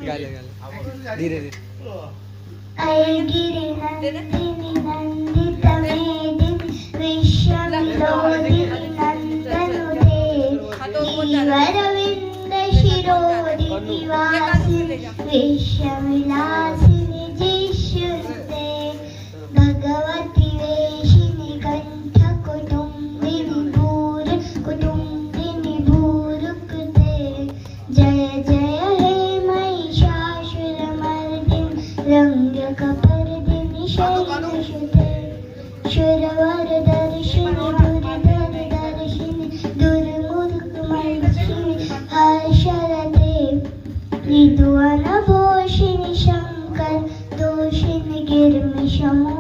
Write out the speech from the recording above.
धीरे धीरे ऐगिरि नन्दिनि नन्दितमेदिनि विश्वविनोदिनि नन्दनुते ईवरविन्द शिरोदिनि वासिनि विश्वविलासिनि जिष्णुते भगवति वेशिनि कण्ठकुटुम्बिनि कुटुम्बिनि भूरुकृते जय जय हे महिषासुरमर्दिनि रम्यकपर्दिनि शैलसुते शुरवरदर्शिनि दुर्धरदर्शिनि दुर्मुखमर्दिनि हर्षरते मृदुवनघोषिनि शङ्कर दोषिनि गिर्मिषमो